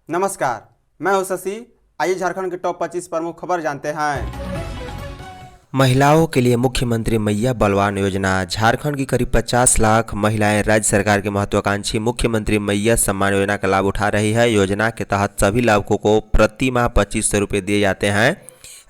नमस्कार, मैं हूं शशि। आइए झारखंड की टॉप 25 प्रमुख खबर जानते हैं। महिलाओं के लिए मुख्यमंत्री मैया बलवान योजना। झारखंड की करीब 50 लाख महिलाएं राज्य सरकार की महत्वाकांक्षी मुख्यमंत्री मैया सम्मान योजना का लाभ उठा रही है। योजना के तहत सभी लाभुकों को प्रति माह 2500 रुपये दिए जाते हैं।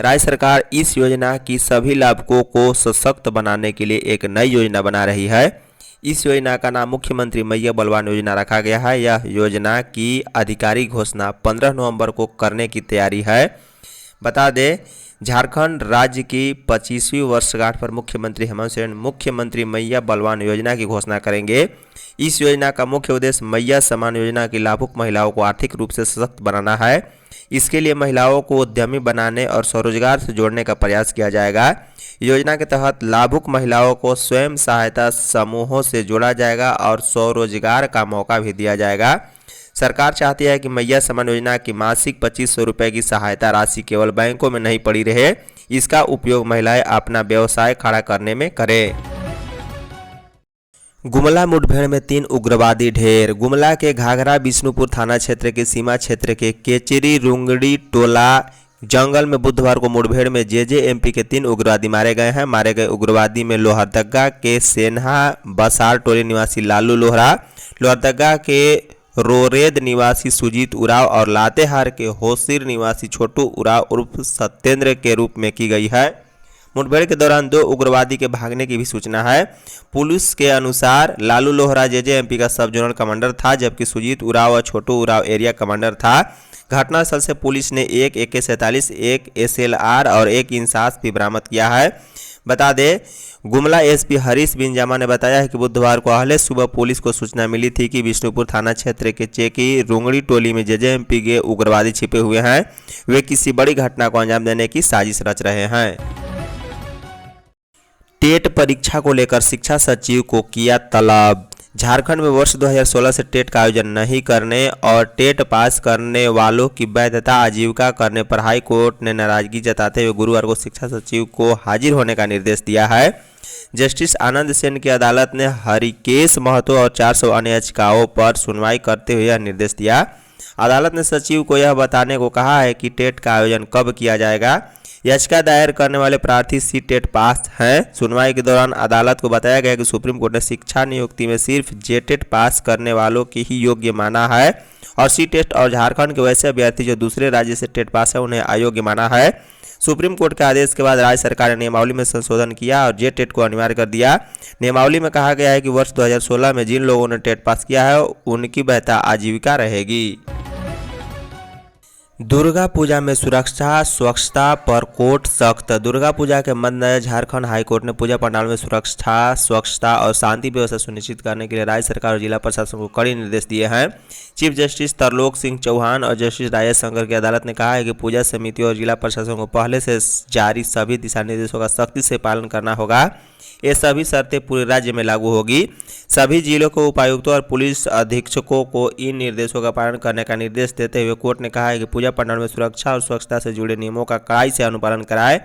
राज्य सरकार इस योजना की सभी लाभुकों को सशक्त बनाने के लिए एक नई योजना बना रही है। इस योजना का नाम मुख्यमंत्री मैया बलवान योजना रखा गया है। यह योजना की आधिकारिक घोषणा 15 नवंबर को करने की तैयारी है। बता दें, झारखंड राज्य की 25वीं वर्षगांठ पर मुख्यमंत्री हेमंत सोरेन मुख्यमंत्री मैया बलवान योजना की घोषणा करेंगे। इस योजना का मुख्य उद्देश्य मैया सम्मान योजना की लाभुक महिलाओं को आर्थिक रूप से सशक्त बनाना है। इसके लिए महिलाओं को उद्यमी बनाने और स्वरोजगार से जोड़ने का प्रयास किया जाएगा। योजना के तहत लाभुक महिलाओं को स्वयं सहायता समूहों से जोड़ा जाएगा और स्वरोजगार का मौका भी दिया जाएगा। सरकार चाहती है कि मैया सम्मान योजना की मासिक 2500 रुपये की सहायता राशि केवल बैंकों में नहीं पड़ी रहे, इसका उपयोग महिलाएं अपना व्यवसाय खड़ा करने में करें। गुमला मुठभेड़ में 3 उग्रवादी ढेर। गुमला के घाघरा बिष्णुपुर थाना क्षेत्र के सीमा क्षेत्र के केचरी रुंगड़ी टोला जंगल में बुधवार को मुठभेड़ में जेजेएमपी के 3 उग्रवादी मारे गए हैं। मारे गए उग्रवादी में लोहरदगा के सेन्हा बसार टोली निवासी लालू लोहरा, लोहरदगा के रोरेद निवासी सुजीत उराव और लातेहार के होसिर निवासी छोटू उराव उर्फ सत्येंद्र के रूप में की गई है। मुठभेड़ के दौरान 2 उग्रवादी के भागने की भी सूचना है। पुलिस के अनुसार लालू लोहरा जेजेएमपी का सब जोनल कमांडर था, जबकि सुजीत उराव और छोटू उराव एरिया कमांडर था। घटनास्थल से पुलिस ने एक AK-47, एक SLR और एक इंसास भी बरामद किया है। बता दें, गुमला एसपी हरीश बिंजामा ने बताया है कि बुधवार को अहले सुबह पुलिस को सूचना मिली थी कि बिष्णुपुर थाना क्षेत्र के चेकी रुंगड़ी टोली में जेजेएमपी के उग्रवादी छिपे हुए हैं। वे किसी बड़ी घटना को अंजाम देने की साजिश रच रहे हैं। टेट परीक्षा को लेकर शिक्षा सचिव को किया तलब। झारखंड में वर्ष 2016 से टेट का आयोजन नहीं करने और टेट पास करने वालों की वैधता आजीविका करने पर हाई कोर्ट ने नाराजगी जताते हुए गुरुवार को शिक्षा सचिव को हाजिर होने का निर्देश दिया है। जस्टिस आनंद सेन की अदालत ने हरिकेश महतो और 400 अन्य याचिकाओं पर सुनवाई करते हुए यह निर्देश दिया। अदालत ने सचिव को यह बताने को कहा है कि टेट का आयोजन कब किया जाएगा। याचिका दायर करने वाले प्रार्थी सी टेट पास हैं। सुनवाई के दौरान अदालत को बताया गया कि सुप्रीम कोर्ट ने शिक्षा नियुक्ति में सिर्फ जेटेट पास करने वालों की ही योग्य माना है और सी टेट और झारखंड के वैसे अभ्यर्थी जो दूसरे राज्य से टेट पास है उन्हें अयोग्य माना है। सुप्रीम कोर्ट के आदेश के बाद राज्य सरकार ने नियमावली में संशोधन किया और जेटेट को अनिवार्य कर दिया। नियमावली में कहा गया है कि वर्ष 2016 में जिन लोगों ने टेट पास किया है उनकी वैधता आजीविका रहेगी। दुर्गा पूजा में सुरक्षा स्वच्छता पर कोर्ट सख्त। दुर्गा पूजा के मद्देनजर झारखंड हाईकोर्ट ने पूजा पंडाल में सुरक्षा स्वच्छता और शांति व्यवस्था सुनिश्चित करने के लिए राज्य सरकार और जिला प्रशासन को कड़े निर्देश दिए हैं। चीफ जस्टिस तरलोक सिंह चौहान और जस्टिस राजेश शंकर की अदालत ने कहा है कि पूजा समिति और जिला प्रशासन को पहले से जारी सभी दिशा निर्देशों का सख्ती से पालन करना होगा। ये सभी शर्तें पूरे राज्य में लागू होगी। सभी जिलों को उपायुक्तों और पुलिस अधीक्षकों को इन निर्देशों का पालन करने का निर्देश देते हुए कोर्ट ने कहा है कि पूजा पंडाल में सुरक्षा और स्वच्छता से जुड़े नियमों का कड़ाई से अनुपालन कराए।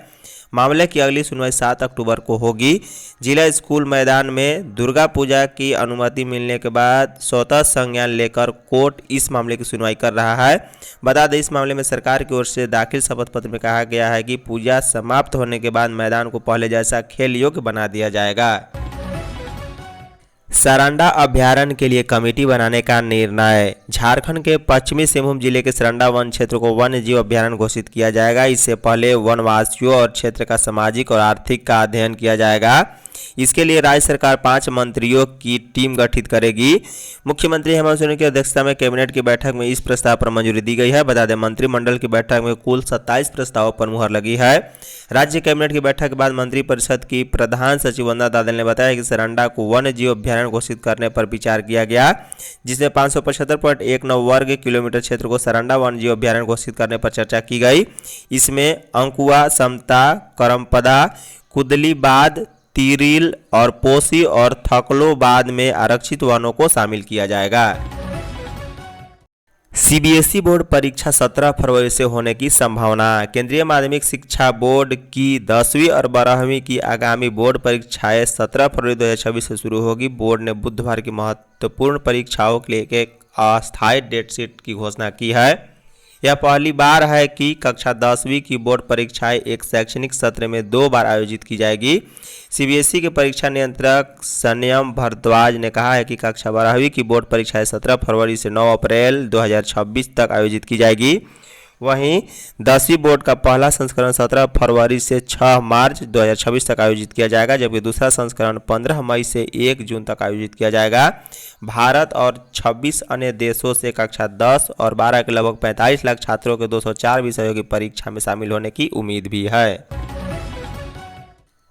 मामले की अगली सुनवाई 7 अक्टूबर को होगी। जिला स्कूल मैदान में दुर्गा पूजा की अनुमति मिलने के बाद स्वतः संज्ञान लेकर कोर्ट इस मामले की सुनवाई कर रहा है। बता दें, इस मामले में सरकार की ओर से दाखिल शपथ पत्र में कहा गया है कि पूजा समाप्त होने के बाद मैदान को पहले जैसा खेल योग्य बना दिया जाएगा। सरंडा अभ्यारण्य के लिए कमेटी बनाने का निर्णय। झारखंड के पश्चिमी सिंहभूम जिले के सरंडा वन क्षेत्र को वन्य जीव अभ्यारण्य घोषित किया जाएगा। इससे पहले वनवासियों और क्षेत्र का सामाजिक और आर्थिक का अध्ययन किया जाएगा। इसके लिए राज्य सरकार 5 मंत्रियों की टीम गठित करेगी। मुख्यमंत्री हेमंत सोरेन की अध्यक्षता में कैबिनेट की बैठक में इस प्रस्ताव पर मंजूरी दी गई है। बता दें, मंत्रिमंडल की बैठक में कुल 27 प्रस्तावों पर मुहर लगी है। राज्य कैबिनेट की बैठक के बाद मंत्रिपरिषद की प्रधान सचिव वंदना दादल ने बताया कि सरंडा को वन्य जीव अभ्यारण्य घोषित करने पर विचार किया गया, जिसमें 575.19 वर्ग किलोमीटर क्षेत्र को सरंडा वन्य जीव अभ्यारण्य घोषित करने पर चर्चा की गई। इसमें अंकुआ, समता, करमपदा, कुदलीबाद, तिरिल और पोसी और थकलोबाद में आरक्षित वनों को शामिल किया जाएगा। सीबीएसई बोर्ड परीक्षा 17 फरवरी से होने की संभावना। केंद्रीय माध्यमिक शिक्षा बोर्ड की 10वीं और 12वीं की आगामी बोर्ड परीक्षाएं 17 फरवरी 2026 से शुरू होगी। बोर्ड ने बुधवार की महत्वपूर्ण परीक्षाओं के लिए एक अस्थायी डेट शीट की घोषणा की है। यह पहली बार है कि कक्षा 10वीं की बोर्ड परीक्षाएं एक शैक्षणिक सत्र में 2 बार आयोजित की जाएगी। सीबीएसई के परीक्षा नियंत्रक संयम भारद्वाज ने कहा है कि कक्षा 12वीं की बोर्ड परीक्षाएं 17 फरवरी से 9 अप्रैल 2026 तक आयोजित की जाएगी। वहीं 10वीं बोर्ड का पहला संस्करण 17 फरवरी से 6 मार्च 2026 तक आयोजित किया जाएगा, जबकि दूसरा संस्करण 15 मई से 1 जून तक आयोजित किया जाएगा। भारत और 26 अन्य देशों से कक्षा 10 और 12 के लगभग 45 लाख छात्रों के 204 विषयों की परीक्षा में शामिल होने की उम्मीद भी है।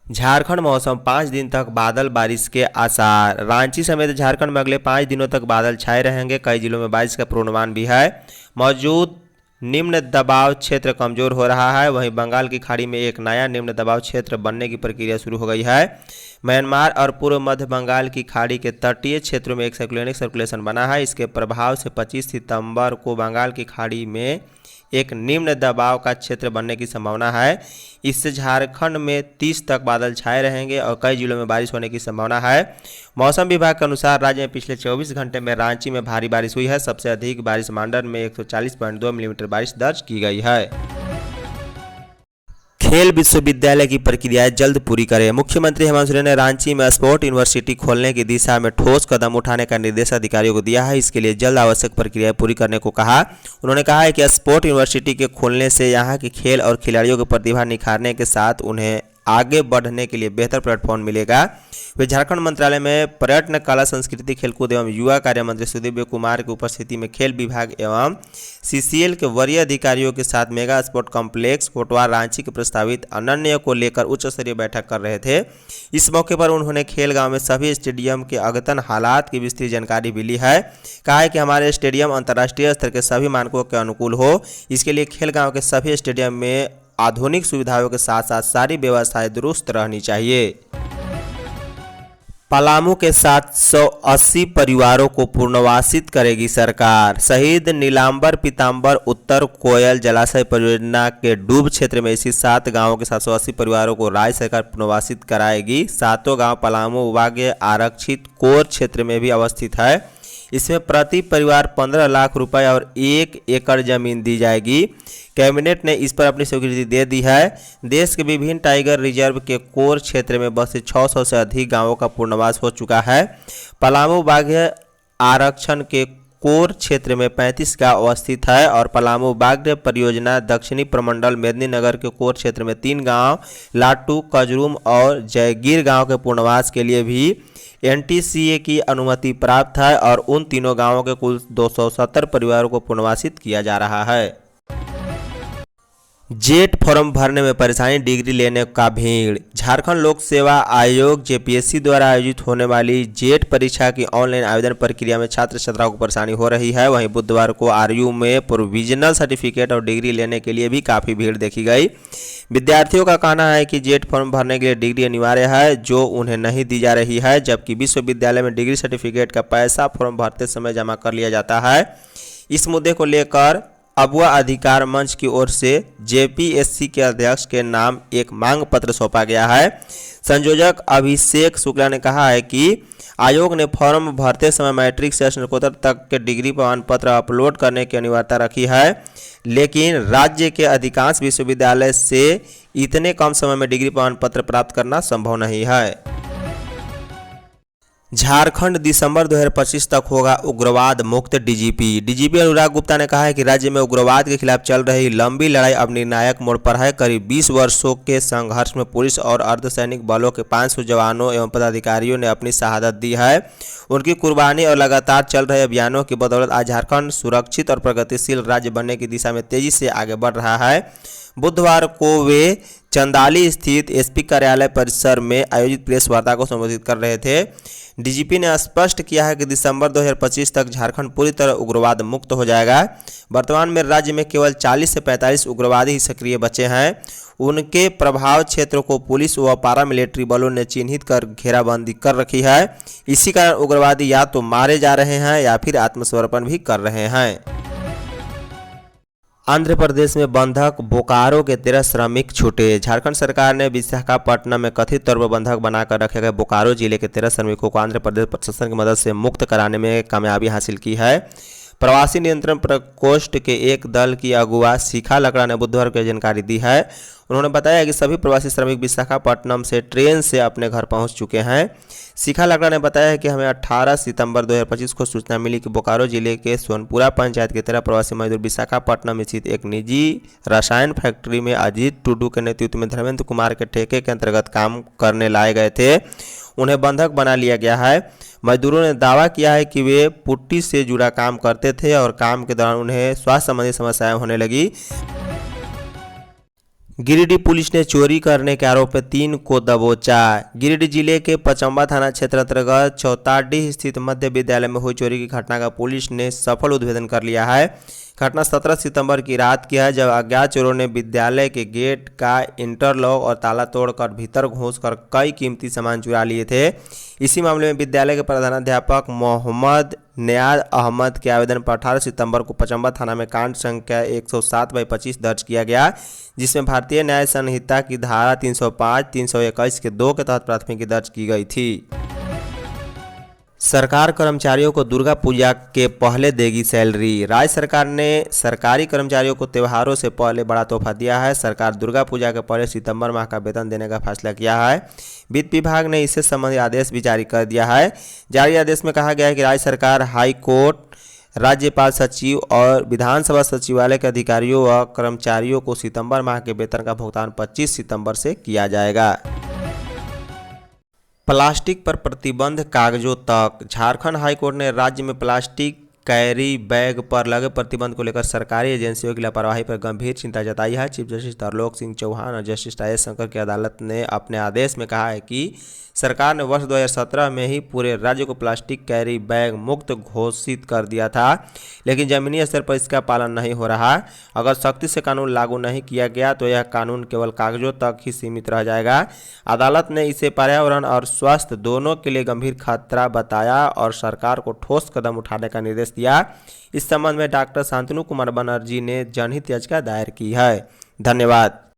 झारखंड मौसम 5 दिन तक बादल बारिश के आसार। रांची समेत झारखंड में अगले 5 दिनों तक बादल छाए रहेंगे। कई जिलों में बारिश का पूर्वानुमान भी है। मौजूद निम्न दबाव क्षेत्र कमजोर हो रहा है। वहीं बंगाल की खाड़ी में एक नया निम्न दबाव क्षेत्र बनने की प्रक्रिया शुरू हो गई है। म्यांमार और पूर्व मध्य बंगाल की खाड़ी के तटीय क्षेत्रों में एक साइक्लोनिक सर्कुलेशन बना है। इसके प्रभाव से 25 सितंबर को बंगाल की खाड़ी में एक निम्न दबाव का क्षेत्र बनने की संभावना है। इससे झारखंड में 30 तक बादल छाए रहेंगे और कई जिलों में बारिश होने की संभावना है। मौसम विभाग के अनुसार राज्य में पिछले 24 घंटे में रांची में भारी बारिश हुई है। सबसे अधिक बारिश मांडर में 140.2 मिलीमीटर बारिश दर्ज की गई है। खेल विश्वविद्यालय की प्रक्रियाएं जल्द पूरी करें। मुख्यमंत्री हेमंत सोरेन ने रांची में स्पोर्ट यूनिवर्सिटी खोलने की दिशा में ठोस कदम उठाने का निर्देश अधिकारियों को दिया है। इसके लिए जल्द आवश्यक प्रक्रियाएं पूरी करने को कहा। उन्होंने कहा है कि स्पोर्ट यूनिवर्सिटी के खोलने से यहां के खेल और खिलाड़ियों की प्रतिभा निखारने के साथ उन्हें आगे बढ़ने के लिए बेहतर प्लेटफॉर्म मिलेगा। वे झारखंड मंत्रालय में पर्यटन, कला, संस्कृति, खेलकूद एवं युवा कार्य मंत्री सुदीव्य कुमार की उपस्थिति में खेल विभाग एवं सीसीएल के वरीय अधिकारियों के साथ mega sport complex Kotwa Ranchi के प्रस्तावित अनन्य को लेकर उच्च स्तरीय बैठक कर रहे थे। इस मौके पर उन्होंने खेल गांव में सभी स्टेडियम के अद्यतन हालात की विस्तृत जानकारी भी ली है। कहा है कि हमारे स्टेडियम अंतर्राष्ट्रीय स्तर के सभी मानकों के अनुकूल हो। इसके लिए खेल गांव के सभी स्टेडियम में आधुनिक सुविधाओं के साथ साथ सारी व्यवस्थाएं दुरुस्त रहनी चाहिए। पलामू के 780 परिवारों को पुनर्वासित करेगी सरकार। शहीद नीलांबर पीताम्बर उत्तर कोयल जलाशय परियोजना के डूब क्षेत्र में स्थित 7 गांवों के 780 परिवारों को राज्य सरकार पुनर्वासित कराएगी। 7 गांव पलामू विभागीय आरक्षित कोर क्षेत्र में भी अवस्थित है। इसमें प्रति परिवार 15 लाख रुपए और 1 एकड़ जमीन दी जाएगी। कैबिनेट ने इस पर अपनी स्वीकृति दे दी है। देश के विभिन्न टाइगर रिजर्व के कोर क्षेत्र में बसे 600 से अधिक गांवों का पुनर्वास हो चुका है। पलामू बाघ आरक्षण के कोर क्षेत्र में 35 गांव अवस्थित है और पलामू बाघ परियोजना दक्षिणी प्रमंडल मेदिनीनगर के कोर क्षेत्र में 3 गांव लाटू, कजरूम और जयगीर गांव के पुनर्वास के लिए भी एनटीसीए की अनुमति प्राप्त है और उन तीनों गांवों के कुल 270 परिवारों को पुनर्वासित किया जा रहा है। जेट फॉर्म भरने में परेशानी, डिग्री लेने का भीड़। झारखंड लोक सेवा आयोग जेपीएससी द्वारा आयोजित होने वाली जेट परीक्षा की ऑनलाइन आवेदन प्रक्रिया में छात्र छात्राओं को परेशानी हो रही है। वहीं बुधवार को आरयू में प्रोविजनल सर्टिफिकेट और डिग्री लेने के लिए भी काफ़ी भीड़ देखी गई। विद्यार्थियों का कहना है कि जेट फॉर्म भरने के लिए डिग्री अनिवार्य है, जो उन्हें नहीं दी जा रही है, जबकि विश्वविद्यालय में डिग्री सर्टिफिकेट का पैसा फॉर्म भरते समय जमा कर लिया जाता है। इस मुद्दे को लेकर अबुआ अधिकार मंच की ओर से जेपीएससी के अध्यक्ष के नाम एक मांग पत्र सौंपा गया है। संयोजक अभिषेक शुक्ला ने कहा है कि आयोग ने फॉर्म भरते समय मैट्रिक से स्नातकोत्तर तक के डिग्री प्रमाण पत्र अपलोड करने की अनिवार्यता रखी है, लेकिन राज्य के अधिकांश विश्वविद्यालय से इतने कम समय में डिग्री प्रमाण पत्र प्राप्त करना संभव नहीं है। झारखंड दिसंबर 2025 तक होगा उग्रवाद मुक्त। डीजीपी अनुराग गुप्ता ने कहा है कि राज्य में उग्रवाद के खिलाफ चल रही लंबी लड़ाई अब निर्णायक मोड़ पर है। करीब 20 वर्षों के संघर्ष में पुलिस और अर्धसैनिक बलों के 500 जवानों एवं पदाधिकारियों ने अपनी शहादत दी है। उनकी कुर्बानी और लगातार चल रहे अभियानों की बदौलत आज झारखंड सुरक्षित और प्रगतिशील राज्य बनने की दिशा में तेजी से आगे बढ़ रहा है। बुधवार को वे चंदाली स्थित एसपी कार्यालय परिसर में आयोजित प्रेस वार्ता को संबोधित कर रहे थे। डीजीपी ने स्पष्ट किया है कि दिसंबर 2025 तक झारखंड पूरी तरह उग्रवाद मुक्त हो जाएगा। वर्तमान में राज्य में केवल 40 से 45 उग्रवादी ही सक्रिय बचे हैं। उनके प्रभाव क्षेत्रों को पुलिस व पारामिलिट्री बलों ने चिन्हित कर घेराबंदी कर रखी है। इसी कारण उग्रवादी या तो मारे जा रहे हैं या फिर आत्मसमर्पण भी कर रहे हैं। आंध्र प्रदेश में बंधक बोकारो के 13 श्रमिक छूटे। झारखंड सरकार ने विशाखापट्टनम में कथित तौर पर बंधक बनाकर रखे गए बोकारो जिले के 13 श्रमिकों को आंध्र प्रदेश प्रशासन की मदद से मुक्त कराने में कामयाबी हासिल की है। प्रवासी नियंत्रण प्रकोष्ठ के एक दल की अगुवा शिखा लकड़ा ने बुधवार को जानकारी दी है। उन्होंने बताया कि सभी प्रवासी श्रमिक विशाखापट्टनम से ट्रेन से अपने घर पहुंच चुके हैं। शिखा लकड़ा ने बताया कि हमें 18 सितंबर 2025 को सूचना मिली कि बोकारो जिले के सोनपुरा पंचायत के 13 प्रवासी मजदूर विशाखापट्टनम स्थित एक निजी रसायन फैक्ट्री में अजीत टुडू के नेतृत्व में धर्मेंद्र कुमार के ठेके के अंतर्गत काम करने लाए गए थे। उन्हें बंधक बना लिया गया है। मजदूरों ने दावा किया है कि वे पुट्टी से जुड़ा काम करते थे और काम के दौरान उन्हें स्वास्थ्य संबंधी समस्याएं होने लगी। गिरिडीह पुलिस ने चोरी करने के आरोप में 3 को दबोचा। गिरिडीह जिले के पचम्बा थाना क्षेत्र अंतर्गत चौताडीह स्थित मध्य विद्यालय में हुई चोरी की घटना का पुलिस ने सफल उद्भेदन कर लिया है। घटना 17 सितंबर की रात की है, जब अज्ञात चोरों ने विद्यालय के गेट का इंटरलॉक और ताला तोड़कर भीतर घुसकर कई कीमती सामान चुरा लिए थे। इसी मामले में विद्यालय के प्रधानाध्यापक मोहम्मद नियाज अहमद के आवेदन पर 18 सितंबर को पचम्बा थाना में कांड संख्या 107/25 दर्ज किया गया, जिसमें भारतीय न्याय संहिता की धारा 305, 321 के 2 के तहत प्राथमिकी दर्ज की गई थी। सरकार कर्मचारियों को दुर्गा पूजा के पहले देगी सैलरी। राज्य सरकार ने सरकारी कर्मचारियों को त्योहारों से पहले बड़ा तोहफा दिया है। सरकार दुर्गा पूजा के पहले सितंबर माह का वेतन देने का फैसला किया है। वित्त विभाग ने इससे संबंधित आदेश भी जारी कर दिया है। जारी आदेश में कहा गया है कि राज्य सरकार, हाई कोर्ट, राज्यपाल सचिव और विधानसभा सचिवालय के अधिकारियों व कर्मचारियों को सितंबर माह के वेतन का भुगतान 25 सितंबर से किया जाएगा। प्लास्टिक पर प्रतिबंध कागजों तक। झारखंड हाईकोर्ट ने राज्य में प्लास्टिक कैरी बैग पर लगे प्रतिबंध को लेकर सरकारी एजेंसियों की लापरवाही पर गंभीर चिंता जताई है। चीफ जस्टिस तरलोक सिंह चौहान और जस्टिस राजेश शंकर की अदालत ने अपने आदेश में कहा है कि सरकार ने वर्ष 2017 में ही पूरे राज्य को प्लास्टिक कैरी बैग मुक्त घोषित कर दिया था, लेकिन जमीनी स्तर पर इसका पालन नहीं हो रहा। अगर सख्ती से कानून लागू नहीं किया गया तो यह कानून केवल कागजों तक ही सीमित रह जाएगा। अदालत ने इसे पर्यावरण और स्वास्थ्य दोनों के लिए गंभीर खतरा बताया और सरकार को ठोस कदम उठाने का निर्देश दिया। इस संबंध में डॉक्टर शांतनु कुमार बनर्जी ने जनहित याचिका दायर की है। धन्यवाद।